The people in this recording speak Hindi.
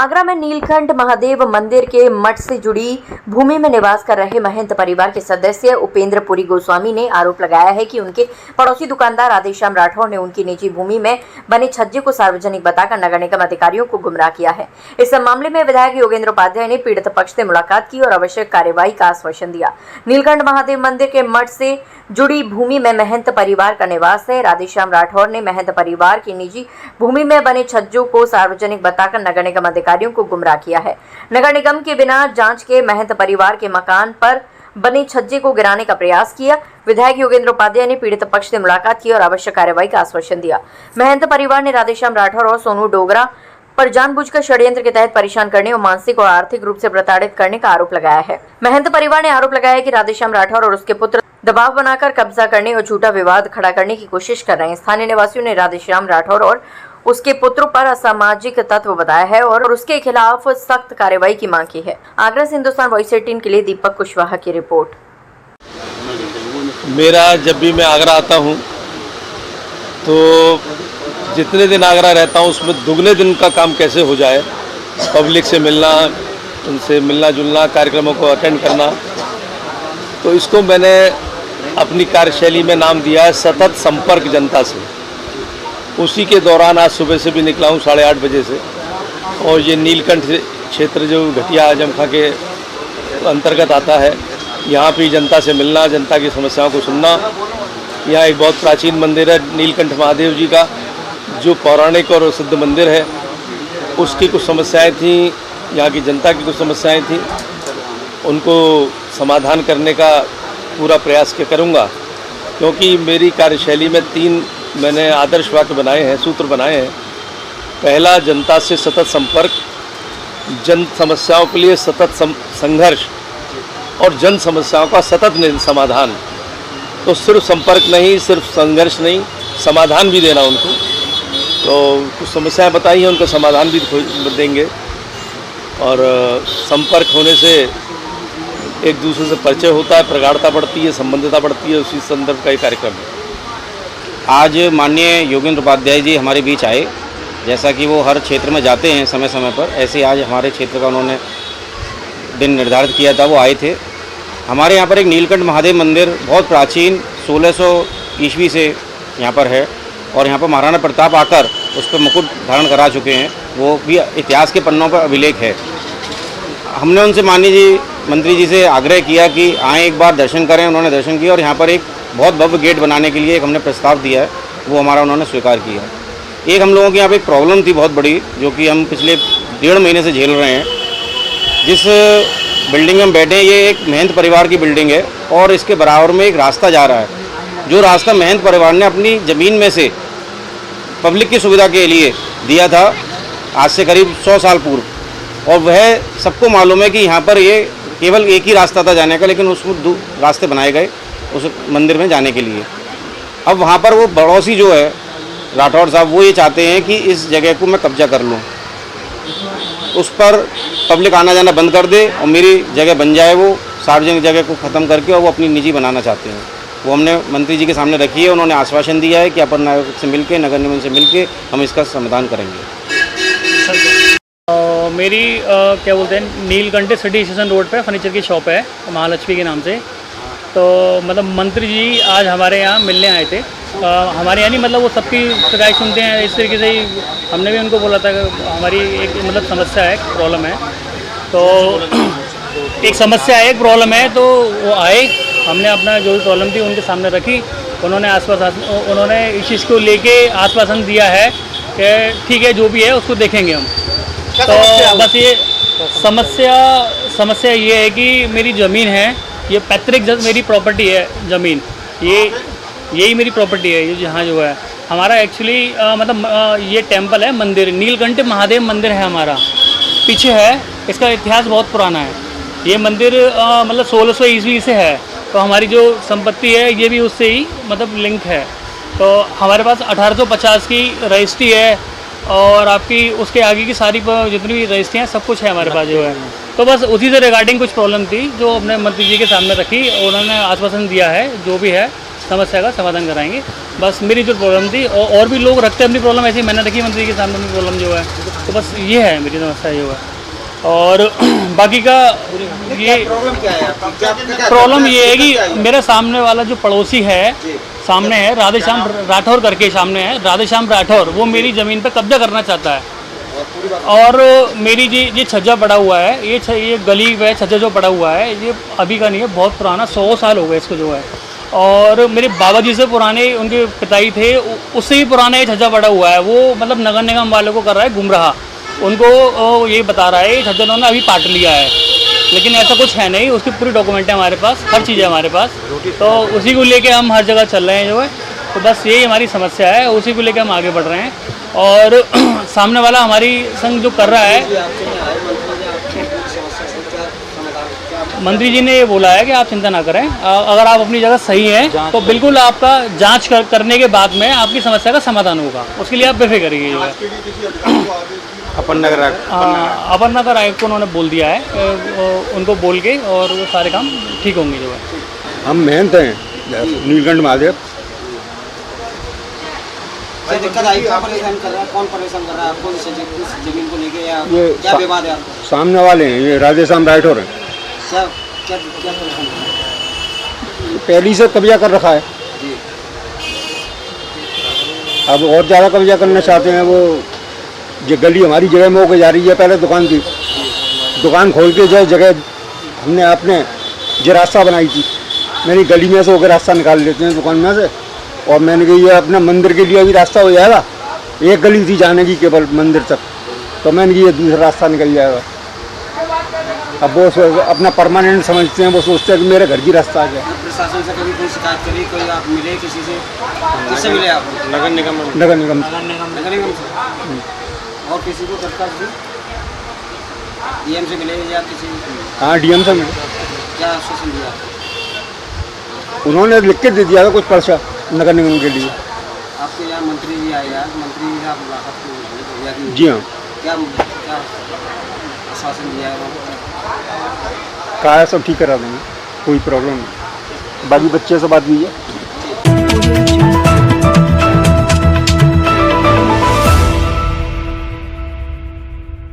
आगरा में नीलकंठ महादेव मंदिर के मठ से जुड़ी भूमि में निवास कर रहे महंत परिवार के सदस्य उपेंद्र पुरी गोस्वामी ने आरोप लगाया है कि उनके पड़ोसी दुकानदार राधेश्याम राठौर ने उनकी निजी भूमि में बने छज्जे को सार्वजनिक बताकर नगर निगम अधिकारियों को गुमराह किया है। इस मामले में विधायक योगेंद्र उपाध्याय ने पीड़ित पक्ष से मुलाकात की और आवश्यक कार्यवाही का आश्वासन दिया। नीलकंठ महादेव मंदिर के मठ से जुड़ी भूमि में महंत परिवार का निवास है। राधेश्याम राठौर ने महंत परिवार की निजी भूमि में बने छज्जों को सार्वजनिक बताकर नगर निगम अधिकारियों को गुमराह किया है। नगर निगम के बिना जांच के महंत परिवार के मकान पर बने छज्जे को गिराने का प्रयास किया। विधायक योगेंद्र उपाध्याय ने पीड़ित पक्ष से मुलाकात की और आवश्यक कार्रवाई का आश्वासन दिया। महंत परिवार ने राधेश्याम राठौर और सोनू डोगरा पर जानबूझकर षड्यंत्र के तहत परेशान करने और मानसिक और आर्थिक रूप से प्रताड़ित करने का आरोप लगाया है। महंत परिवार ने आरोप लगाया है कि राधेश्याम राठौर और उसके पुत्र दबाव बनाकर कब्जा करने और झूठा विवाद खड़ा करने की कोशिश कर रहे हैं। स्थानीय निवासियों ने राधेश्याम राठौर और उसके पुत्रों पर असामाजिक तत्व बताया है और उसके खिलाफ सख्त कार्रवाई की मांग की है। आगरा से हिंदुस्तान वॉइस 18 के लिए दीपक कुशवाहा की रिपोर्ट। मेरा जब भी मैं आगरा आता हूँ तो जितने दिन आगरा रहता हूँ उसमें दुगने दिन का काम कैसे हो जाए, पब्लिक से मिलना, उनसे मिलना जुलना, कार्यक्रमों को अटेंड करना, तो इसको मैंने अपनी कार्यशैली में नाम दिया है सतत संपर्क जनता से। उसी के दौरान आज सुबह से भी निकला हूँ 8:30 बजे से, और ये नीलकंठ क्षेत्र जो घटिया आजम खां के अंतर्गत आता है, यहाँ भी जनता से मिलना, जनता की समस्याओं को सुनना। यहाँ एक बहुत प्राचीन मंदिर है नीलकंठ महादेव जी का, जो पौराणिक और सिद्ध मंदिर है। उसकी कुछ समस्याएं थी, यहाँ की जनता की कुछ समस्याएं थी, उनको समाधान करने का पूरा प्रयास करूँगा, क्योंकि मेरी कार्यशैली में 3 मैंने आदर्श वाक्य बनाए हैं, सूत्र बनाए हैं। पहला, जनता से सतत संपर्क, जन समस्याओं के लिए सतत संघर्ष और जन समस्याओं का सतत समाधान। तो सिर्फ संपर्क नहीं, सिर्फ संघर्ष नहीं, समाधान भी देना उनको। तो कुछ समस्याएं बताई हैं, उनका समाधान भी देंगे। और संपर्क होने से एक दूसरे से परिचय होता है, प्रगाढ़ता बढ़ती है, संबंधितता बढ़ती है। उसी संदर्भ का एक कार्यक्रम है। आज माननीय योगेंद्र उपाध्याय जी हमारे बीच आए। जैसा कि वो हर क्षेत्र में जाते हैं समय समय पर, ऐसे आज हमारे क्षेत्र का उन्होंने दिन निर्धारित किया था, वो आए थे। हमारे यहाँ पर एक नीलकंठ महादेव मंदिर बहुत प्राचीन 1600 ईस्वी से यहाँ पर है, और यहाँ पर महाराणा प्रताप आकर उस पर मुकुट धारण करा चुके हैं। वो भी इतिहास के पन्नों पर अभिलेख है। हमने उनसे माननीय जी मंत्री जी से आग्रह किया कि आएँ एक बार दर्शन करें। उन्होंने दर्शन किया और यहाँ पर एक बहुत भव्य गेट बनाने के लिए एक हमने प्रस्ताव दिया है, वो हमारा उन्होंने स्वीकार किया। एक हम लोगों की यहाँ पे एक प्रॉब्लम थी बहुत बड़ी, जो कि हम पिछले 1.5 महीने से झेल रहे हैं। जिस बिल्डिंग में हम बैठे हैं, ये एक महंत परिवार की बिल्डिंग है, और इसके बराबर में एक रास्ता जा रहा है, जो रास्ता महंत परिवार ने अपनी ज़मीन में से पब्लिक की सुविधा के लिए दिया था आज से करीब 100 साल पूर्व। और वह सबको मालूम है कि यहाँ पर ये केवल एक ही रास्ता था जाने का, लेकिन उसमें 2 रास्ते बनाए गए उस मंदिर में जाने के लिए। अब वहाँ पर वो पड़ोसी जो है राठौर साहब, वो ये चाहते हैं कि इस जगह को मैं कब्जा कर लूँ, उस पर पब्लिक आना जाना बंद कर दे और मेरी जगह बन जाए, वो सार्वजनिक जगह को ख़त्म करके, और वो अपनी निजी बनाना चाहते हैं। वो हमने मंत्री जी के सामने रखी है। उन्होंने आश्वासन दिया है कि अपर नायक से मिलकर, नगर निगम से मिलकर हम इसका समाधान करेंगे। मेरी क्या बोलते हैं, नीलकंठ सिटी स्टेशन रोड पे फर्नीचर की शॉप है महालक्ष्मी के नाम से। तो मतलब मंत्री जी आज हमारे यहाँ मिलने आए थे। हमारे यहाँ नहीं, मतलब वो सबकी शिकायत सुनते हैं। इस तरीके से ही हमने भी उनको बोला था कि हमारी एक मतलब समस्या है, प्रॉब्लम है। तो एक समस्या है, एक प्रॉब्लम है, तो वो आए, हमने अपना जो भी प्रॉब्लम थी उनके सामने रखी। उन्होंने इस चीज़ को लेके आश्वासन दिया है कि ठीक है, जो भी है उसको देखेंगे हम। तो बस ये समस्या ये है कि मेरी ज़मीन है, ये पैतृक मेरी प्रॉपर्टी है ज़मीन, यही मेरी प्रॉपर्टी है। ये जहाँ जो है हमारा एक्चुअली मतलब ये टेंपल है, मंदिर नीलकंठ महादेव मंदिर है हमारा, पीछे है। इसका इतिहास बहुत पुराना है। ये मंदिर मतलब 1600 ईस्वी से है। तो हमारी जो संपत्ति है ये भी उससे ही मतलब लिंक है। तो हमारे पास 1850 की रजिस्ट्री है, और आपकी उसके आगे की सारी जितनी भी रजिस्ट्री हैं सब कुछ है हमारे पास जो है। तो बस उसी से रिगार्डिंग कुछ प्रॉब्लम थी, जो अपने मंत्री जी के सामने रखी। उन्होंने आश्वासन दिया है जो भी है समस्या का समाधान कराएंगे। बस मेरी जो प्रॉब्लम थी, और भी लोग रखते हैं अपनी प्रॉब्लम, ऐसे ही मैंने रखी मंत्री के सामने अपनी प्रॉब्लम जो है। तो बस ये है मेरी समस्या जो है, और बाकी का ये प्रॉब्लम ये है कि मेरे सामने वाला जो पड़ोसी है, सामने है राधेश्याम राठौर करके, सामने है राधेश्याम राठौर, वो मेरी ज़मीन पर कब्जा करना चाहता है। और मेरी ये छज्जा पड़ा हुआ है, ये गली व छज्जा जो पड़ा हुआ है, ये अभी का नहीं है, बहुत पुराना, 100 साल हो गए इसको जो है। और मेरे बाबा जी से पुराने उनके पिताई थे, उससे ही पुराना ये छज्जा पड़ा हुआ है। वो मतलब नगर निगम वालों को कर रहा है गुमराह, उनको ये बता रहा है ये छज्जा उन्होंने अभी पाट लिया है, लेकिन ऐसा कुछ है नहीं। उसकी पूरी डॉक्यूमेंट है हमारे पास, हर चीज़ है हमारे पास, तो उसी को लेके हम हर जगह चल रहे हैं जो है। तो बस यही हमारी समस्या है, उसी को लेके हम आगे बढ़ रहे हैं। और सामने वाला हमारी संग जो कर रहा है, मंत्री जी ने ये बोला है कि आप चिंता ना करें, अगर आप अपनी जगह सही हैं तो बिल्कुल आपका जांच करने के बाद में आपकी समस्या का समाधान होगा, उसके लिए आप बेफिक्र रहिए जो है। अपन नगर आयुक्त को उन्होंने बोल दिया है, उनको बोल के, और वो सारे काम ठीक होंगे जो है। हम मेहनत हैं नीलकंठ महादेव। दिक्कत आई, क्या परेशान कर रहा है, कौन परेशान कर रहा है आपको इस जमीन को लेके, या ये क्या विवाद है आपको? सामने वाले हैं, ये राधेश्याम राठौर हैं। क्या क्या क्या परेशान कर रहा है? पहली से कब्जा कर रखा है, अब और ज़्यादा कब्जा करना चाहते हैं। वो जो गली हमारी जगह में होकर जा रही है, पहले दुकान थी, दुकान खोल के जो जगह हमने अपने जो रास्ता बनाई थी, मेरी गली में से होकर रास्ता निकाल लेते हैं दुकान में से। और मैंने कहा ये अपने मंदिर के लिए अभी रास्ता हो जाएगा, एक गली थी जाने की केवल मंदिर तक, तो मैंने कहा ये दूसरा रास्ता निकल जाएगा। अब वो अपना परमानेंट समझते हैं, वो सोचते हैं कि मेरे घर की रास्ता आ गया। प्रशासन से कभी कोई शिकायत करी, कोई आप मिले किसी से, किससे मिले आप? नगर निगम नगर निगम नगर निगम से, और किसी को दरखास्त दी, डीएम से मिले या किसी? हाँ, डीएम से मिले। क्या आश्वासन दिया? उन्होंने लिख के दे दिया था कुछ पर्चा नगर निगम के लिए। आपके यहाँ मंत्री जी आए यार, मंत्री जी से आप मुलाकात जी हाँ, क्या क्या आश्वासन दिया है? कहा है सब ठीक करा देंगे, कोई प्रॉब्लम नहीं। बाकी बच्चे से बात हुई है।